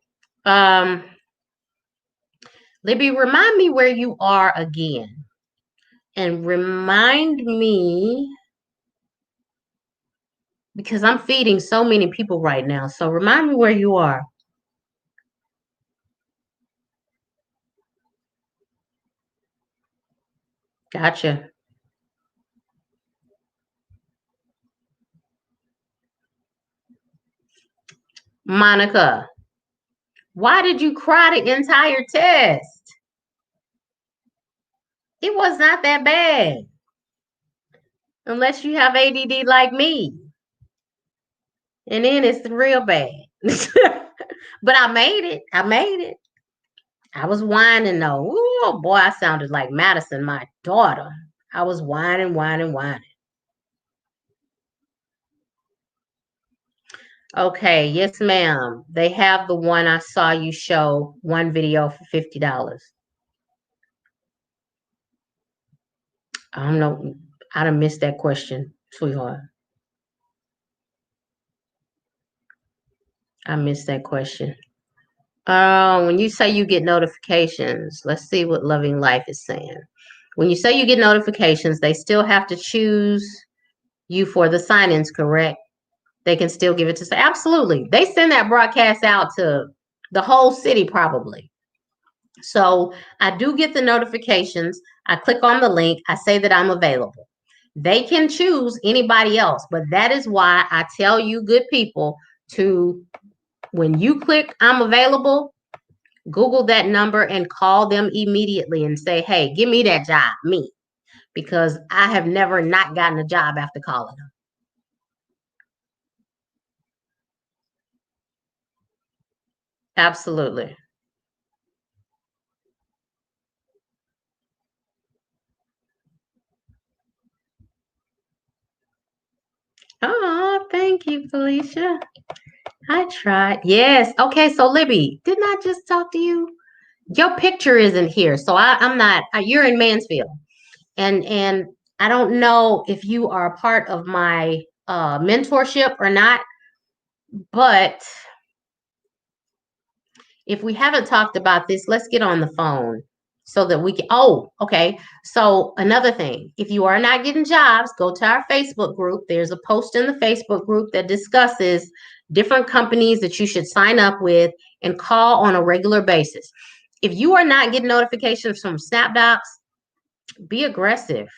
Libby, remind me where you are again. And remind me, because I'm feeding so many people right now. So remind me where you are. Gotcha. Monica, why did you cry the entire test? It was not that bad. Unless you have ADD like me. And then it's real bad. But I made it. I made it. I was whining though. Oh boy, I sounded like Madison, my daughter. I was whining, whining, whining. Okay, yes, ma'am. They have the one I saw you show, one video for $50. I don't know. I done missed that question, sweetheart. I missed that question. When you say you get notifications, let's see what Loving Life is saying. When you say you get notifications, they still have to choose you for the sign-ins, correct? They can still give it to, absolutely. They send that broadcast out to the whole city probably. So I do get the notifications. I click on the link. I say that I'm available. They can choose anybody else, but that is why I tell you, good people, to, when you click I'm available, Google that number and call them immediately and say, hey, give me that job, me, because I have never not gotten a job after calling them. Absolutely. Oh, thank you, Felicia. I tried. Yes. Okay. So, Libby, didn't I just talk to you? Your picture isn't here, so I'm not. You're in Mansfield, and I don't know if you are a part of my mentorship or not. But if we haven't talked about this, let's get on the phone so that we can. Oh, okay. So another thing, if you are not getting jobs, go to our Facebook group. There's a post in the Facebook group that discusses different companies that you should sign up with and call on a regular basis. If you are not getting notifications from Snapdocs, be aggressive,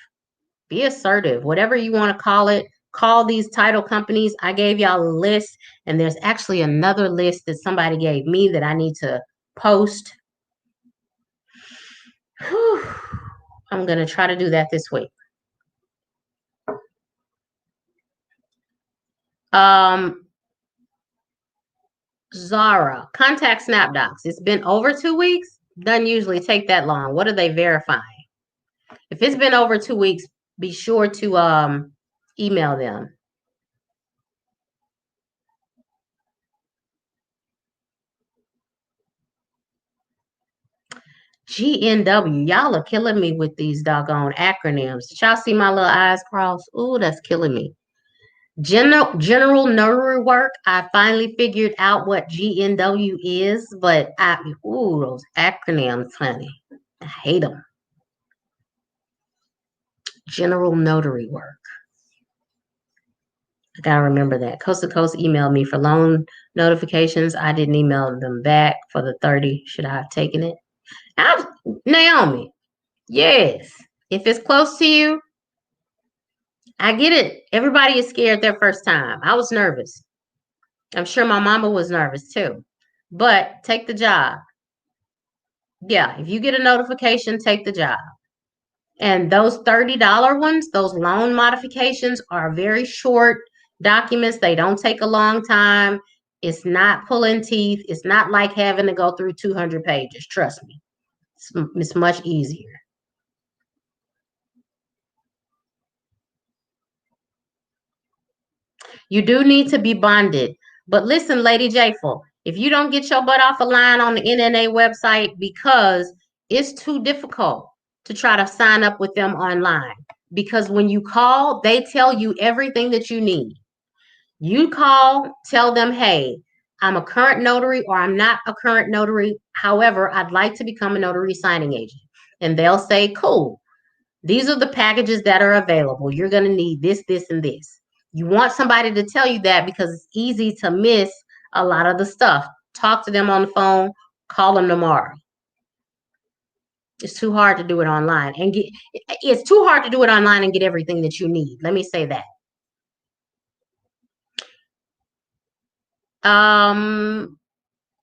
be assertive, whatever you want to call it. Call these title companies. I gave y'all a list, and there's actually another list that somebody gave me that I need to post. Whew. I'm going to try to do that this week. Zara, contact Snapdocs. It's been over 2 weeks. Doesn't usually take that long. What are they verifying? If it's been over 2 weeks, be sure to email them. GNW, y'all are killing me with these doggone acronyms. Did y'all see my little eyes cross? Ooh, that's killing me. General notary work. I finally figured out what GNW is, but those acronyms, honey, I hate them. General notary work. I gotta remember that. Coast to Coast emailed me for loan notifications. I didn't email them back for the 30. Should I have taken it? Naomi, yes. If it's close to you, I get it. Everybody is scared their first time. I was nervous. I'm sure my mama was nervous too. But take the job. Yeah, if you get a notification, take the job. And those $30 ones, those loan modifications are very short documents. They don't take a long time. It's not pulling teeth. It's not like having to go through 200 pages. Trust me. It's much easier. You do need to be bonded. But listen, Lady Jayful, if you don't get your butt off a line on the NNA website because it's too difficult to try to sign up with them online. Because when you call, they tell you everything that you need. You call, tell them, hey, I'm a current notary or I'm not a current notary. However, I'd like to become a notary signing agent. And they'll say, cool, these are the packages that are available. You're going to need this, this, and this. You want somebody to tell you that because it's easy to miss a lot of the stuff. Talk to them on the phone, call them tomorrow. It's too hard to do it online it's too hard to do it online and get everything that you need. Let me say that.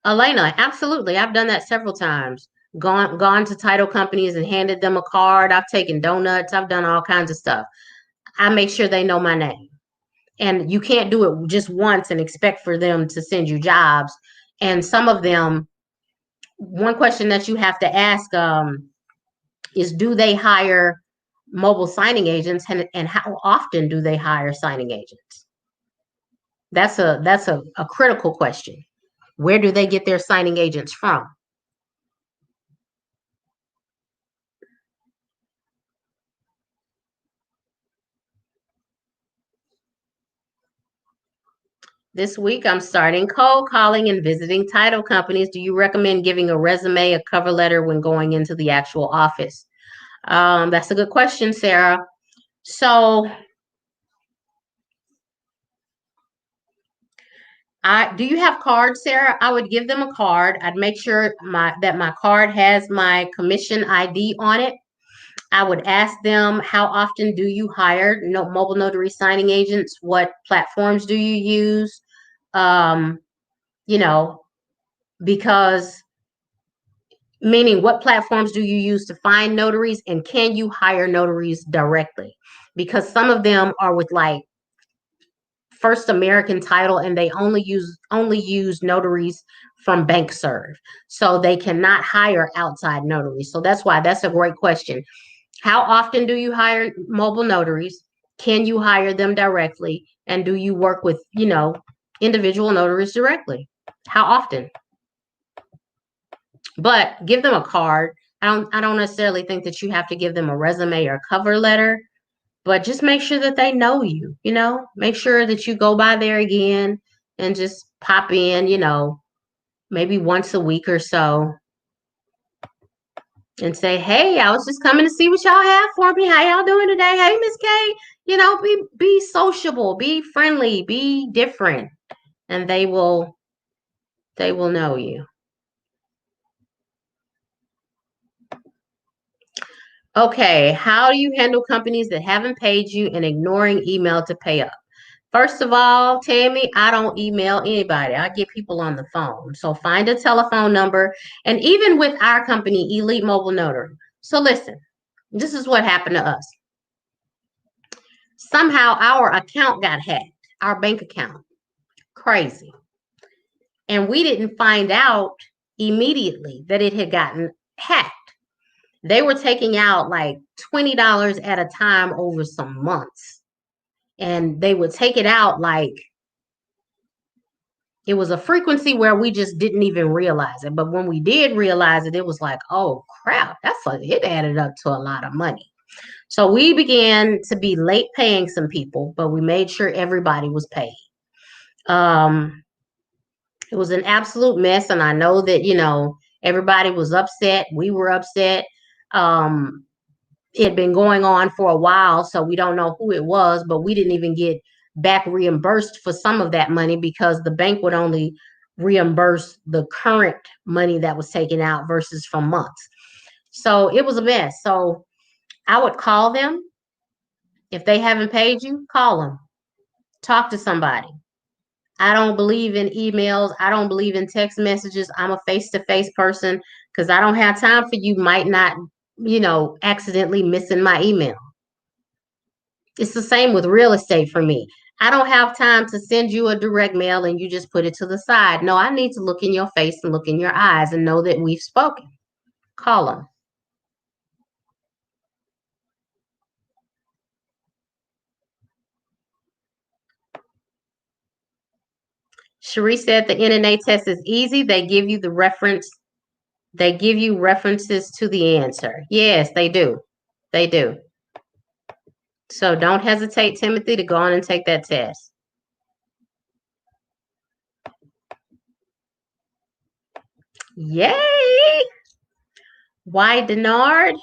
Elena, absolutely. I've done that several times. Gone to title companies and handed them a card. I've taken donuts. I've done all kinds of stuff. I make sure they know my name. And you can't do it just once and expect for them to send you jobs. And some of them, one question that you have to ask is, do they hire mobile signing agents, and how often do they hire signing agents? That's a critical question. Where do they get their signing agents from? This week, I'm starting cold calling and visiting title companies. Do you recommend giving a resume, a cover letter when going into the actual office? That's a good question, Sarah. So, do you have cards, Sarah? I would give them a card. I'd make sure that my card has my commission ID on it. I would ask them, how often do you hire mobile notary signing agents? What platforms do you use? Um, you know, because meaning what platforms do you use to find notaries, and can you hire notaries directly? Because some of them are with like First American Title, and they only use notaries from BankServe, so they cannot hire outside notaries. So that's why that's a great question. How often do you hire mobile notaries? Can you hire them directly? And do you work with, individual notaries directly? How often? But give them a card. I don't necessarily think that you have to give them a resume or cover letter, but just make sure that they know you, make sure that you go by there again and just pop in, maybe once a week or so and say, hey, I was just coming to see what y'all have for me. How y'all doing today? Hey, Miss K, be sociable, be friendly, be different, and they will know you. Okay, how do you handle companies that haven't paid you and ignoring email to pay up? First of all, Tammy, I don't email anybody. I get people on the phone. So find a telephone number. And even with our company, Elite Mobile Notary. So listen, this is what happened to us. Somehow our account got hacked, our bank account. Crazy. And we didn't find out immediately that it had gotten hacked. They were taking out like $20 at a time over some months. And they would take it out like it was a frequency where we just didn't even realize it. But when we did realize it, it was like, oh crap, it added up to a lot of money. So we began to be late paying some people, but we made sure everybody was paid. It was an absolute mess. And I know that, everybody was upset. We were upset. It had been going on for a while, so we don't know who it was, but we didn't even get back reimbursed for some of that money because the bank would only reimburse the current money that was taken out versus from months. So it was a mess. So I would call them. If they haven't paid you, call them. Talk to somebody. I don't believe in emails. I don't believe in text messages. I'm a face-to-face person because I don't have time for you might not, accidentally missing my email. It's the same with real estate for me. I don't have time to send you a direct mail and you just put it to the side. No, I need to look in your face and look in your eyes and know that we've spoken. Call them. Cherie said the NNA test is easy. They give you the reference. They give you references to the answer. Yes, they do. They do. So don't hesitate, Timothy, to go on and take that test. Yay! Why, Denard?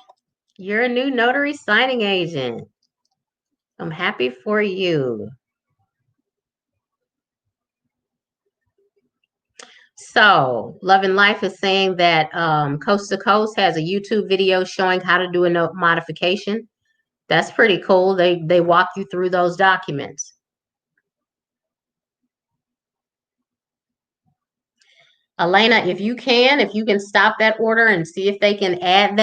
You're a new notary signing agent. I'm happy for you. So, Love and Life is saying that Coast to Coast has a YouTube video showing how to do a note modification. That's pretty cool. They walk you through those documents. Elena, if you can stop that order and see if they can add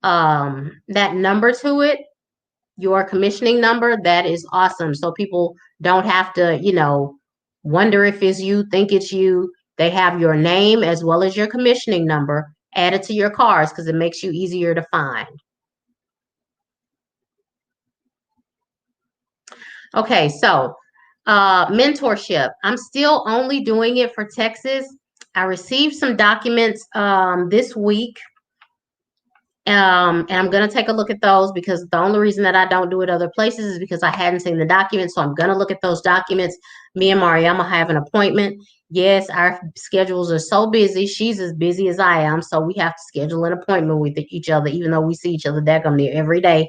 that number to it, your commissioning number, that is awesome. So people don't have to, wonder if it's you, think it's you. They have your name as well as your commissioning number added to your cards because it makes you easier to find. Okay, so mentorship. I'm still only doing it for Texas. I received some documents this week. And I'm going to take a look at those because the only reason that I don't do it other places is because I hadn't seen the documents. So I'm going to look at those documents. Me and Mariama have an appointment. Yes, our schedules are so busy. She's as busy as I am. So we have to schedule an appointment with each other, even though we see each other daggum near every day.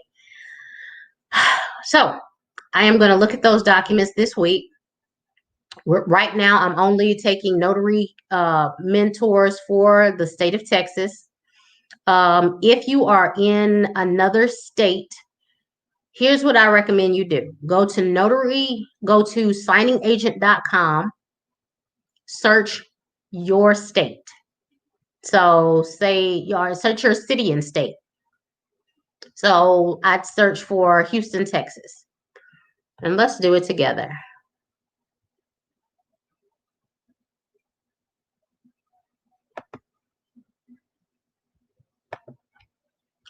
So I am going to look at those documents this week. Right now, I'm only taking notary mentors for the state of Texas. If you are in another state, here's what I recommend you do. Go to signingagent.com, search your state. So search your city and state. So I'd search for Houston, Texas. And let's do it together.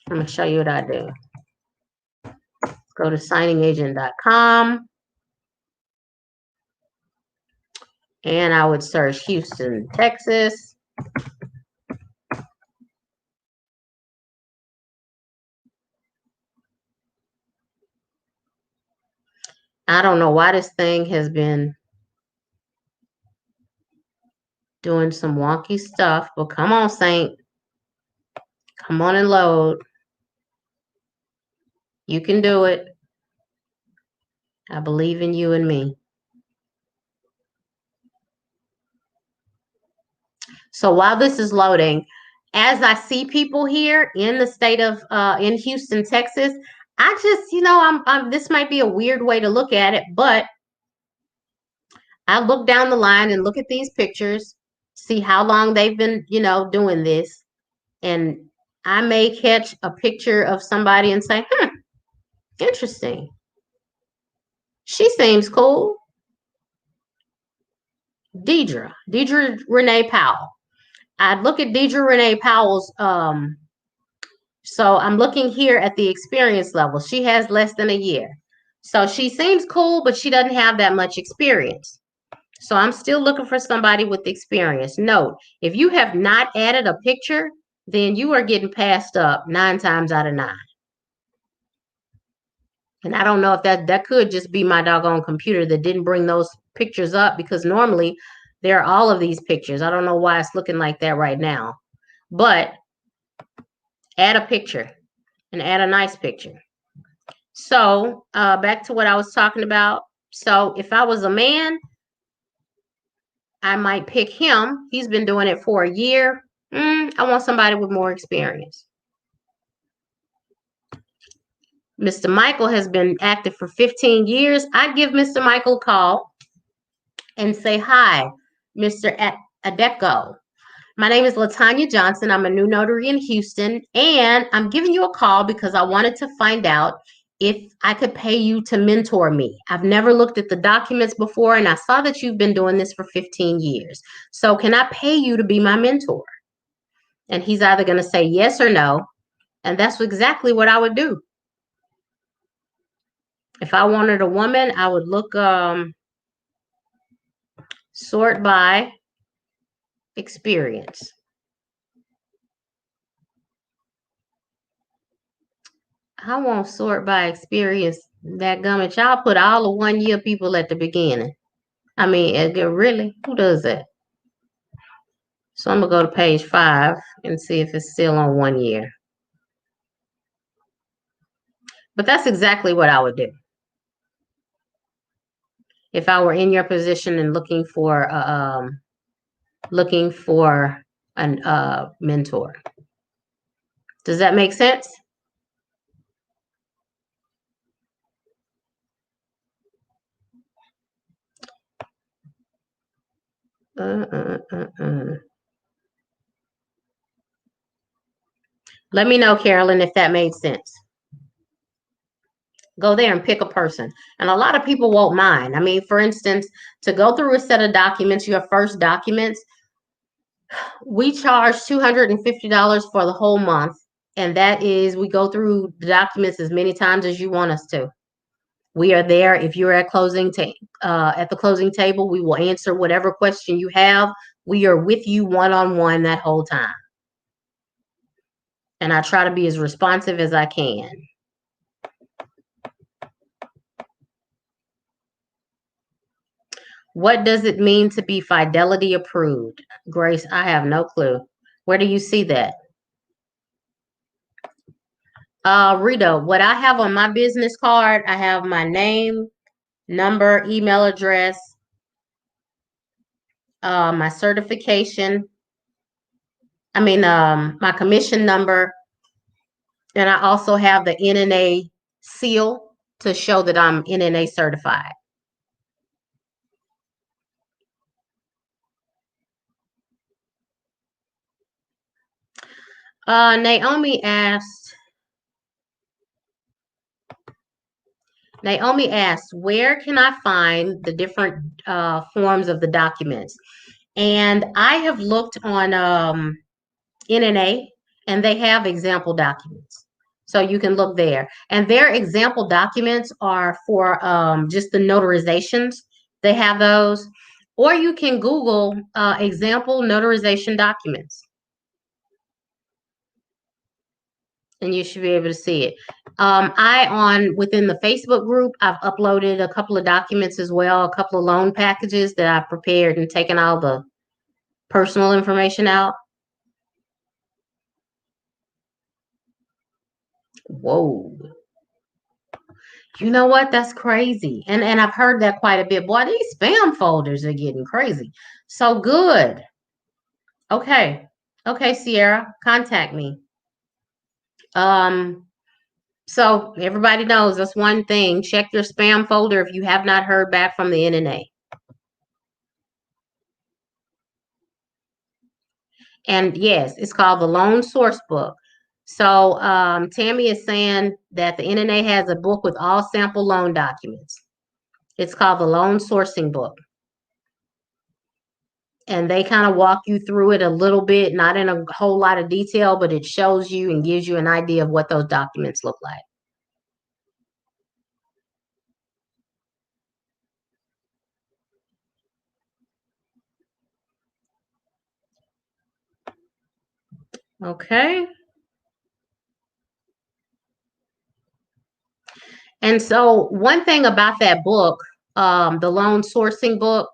I'm going to show you what I do. Go to signingagent.com. And I would search Houston, Texas. I don't know why this thing has been doing some wonky stuff, but come on, Saint. Come on and load. You can do it. I believe in you and me. So while this is loading, as I see people here in the state of in Houston, Texas, I just, I'm this might be a weird way to look at it, but I look down the line and look at these pictures, see how long they've been, doing this, and I may catch a picture of somebody and say, interesting. She seems cool. Deidre Renee Powell. I'd look at Deidre Renee Powell's, so I'm looking here at the experience level. She has less than a year. So she seems cool, but she doesn't have that much experience. So I'm still looking for somebody with experience. Note, if you have not added a picture, then you are getting passed up 9 times out of 9. And I don't know if that could just be my doggone computer that didn't bring those pictures up, because normally there are all of these pictures. I don't know why it's looking like that right now. But add a picture and add a nice picture. So back to what I was talking about. So if I was a man, I might pick him. He's been doing it for a year. I want somebody with more experience. Mr. Michael has been active for 15 years. I'd give Mr. Michael a call and say, hi, Mr. Adeko. My name is LaTanya Johnson. I'm a new notary in Houston, and I'm giving you a call because I wanted to find out if I could pay you to mentor me. I've never looked at the documents before, and I saw that you've been doing this for 15 years. So can I pay you to be my mentor? And he's either going to say yes or no, and that's exactly what I would do. If I wanted a woman, I would look, sort by experience. I won't sort by experience. That gummit, y'all put all the 1 year people at the beginning. I mean, really, who does that? So I'm gonna go to page 5 and see if it's still on 1 year. But that's exactly what I would do if I were in your position and looking for a mentor. Does that make sense? Let me know, Carolyn, if that made sense. Go there and pick a person. And a lot of people won't mind. I mean, for instance, to go through a set of documents, your first documents, we charge $250 for the whole month. And that is, we go through the documents as many times as you want us to. We are there. If you're at the closing table, we will answer whatever question you have. We are with you one-on-one that whole time. And I try to be as responsive as I can. What does it mean to be Fidelity approved? Grace, I have no clue. Where do you see that? Rita, what I have on my business card, I have my name, number, email address, my certification, my commission number, and I also have the NNA seal to show that I'm NNA certified. Naomi asked, where can I find the different forms of the documents? And I have looked on NNA, and they have example documents. So you can look there. And their example documents are for just the notarizations. They have those. Or you can Google example notarization documents. And you should be able to see it. Within the Facebook group, I've uploaded a couple of documents as well, a couple of loan packages that I've prepared and taken all the personal information out. Whoa. You know what? That's crazy. And I've heard that quite a bit. Boy, these spam folders are getting crazy. So good. Okay. Okay, Sierra, contact me. So everybody knows that's one thing. Check your spam folder if you have not heard back from the NNA. And yes, it's called the Loan Source Book. So Tammy is saying that the NNA has a book with all sample loan documents. It's called the Loan Sourcing Book. And they kind of walk you through it a little bit, not in a whole lot of detail, but it shows you and gives you an idea of what those documents look like. Okay. And so one thing about that book, the loan sourcing book,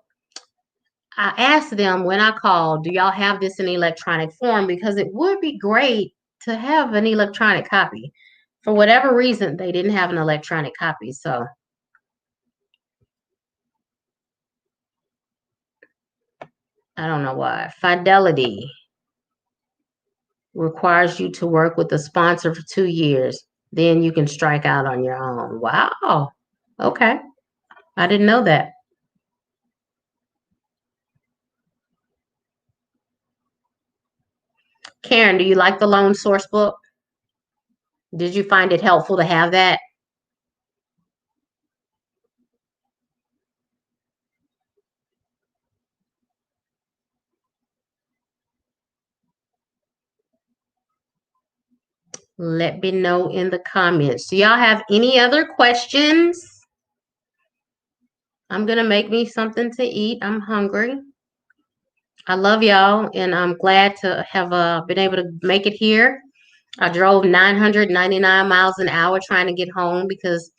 I asked them when I called, do y'all have this in electronic form? Because it would be great to have an electronic copy. For whatever reason, they didn't have an electronic copy. So I don't know why. Fidelity requires you to work with the sponsor for 2 years. Then you can strike out on your own. Wow. Okay. I didn't know that. Karen, do you like the loan source book? Did you find it helpful to have that? Let me know in the comments. Do y'all have any other questions? I'm going to make me something to eat. I'm hungry. I love y'all, and I'm glad to have been able to make it here. I drove 999 miles an hour trying to get home because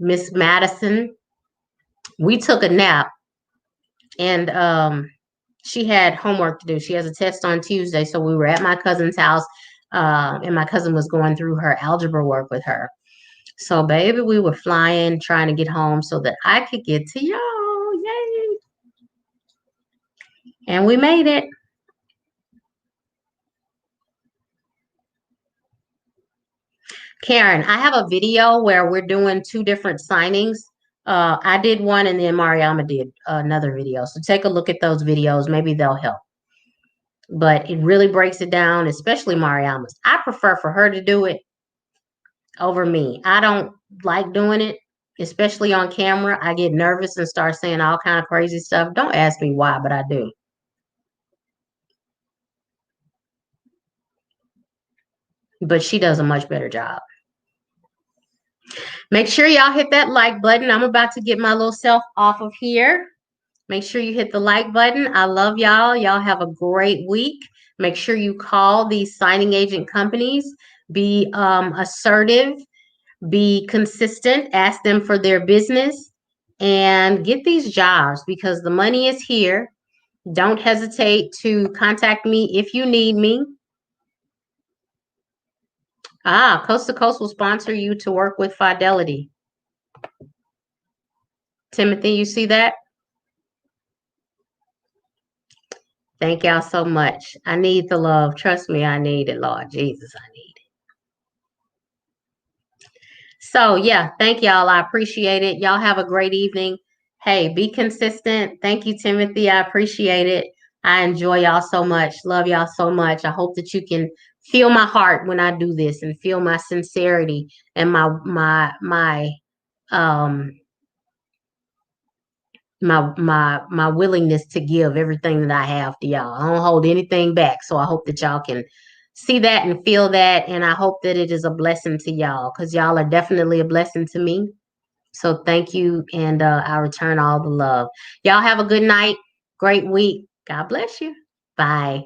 Miss Madison, we took a nap, and she had homework to do. She has a test on Tuesday, so we were at my cousin's house, and my cousin was going through her algebra work with her. So, baby, we were flying, trying to get home so that I could get to y'all. Yay! And we made it. Karen, I have a video where we're doing 2 different signings. I did one, and then Mariama did another video. So take a look at those videos. Maybe they'll help. But it really breaks it down, especially Mariama's. I prefer for her to do it over me. I don't like doing it, especially on camera. I get nervous and start saying all kind of crazy stuff. Don't ask me why, but I do. But she does a much better job. Make sure y'all hit that like button. I'm about to get my little self off of here. Make sure you hit the like button. I love y'all. Y'all have a great week. Make sure you call these signing agent companies. Be assertive. Be consistent. Ask them for their business. And get these jobs because the money is here. Don't hesitate to contact me if you need me. Coast to Coast will sponsor you to work with Fidelity. Timothy, you see that? Thank y'all so much. I need the love. Trust me, I need it, Lord Jesus, I need it. So, yeah, thank y'all. I appreciate it. Y'all have a great evening. Hey, be consistent. Thank you, Timothy. I appreciate it. I enjoy y'all so much. Love y'all so much. I hope that you can feel my heart when I do this and feel my sincerity and my willingness to give everything that I have to y'all. I don't hold anything back. So I hope that y'all can see that and feel that. And I hope that it is a blessing to y'all, because y'all are definitely a blessing to me. So thank you. And I return all the love. Y'all have a good night. Great week. God bless you. Bye.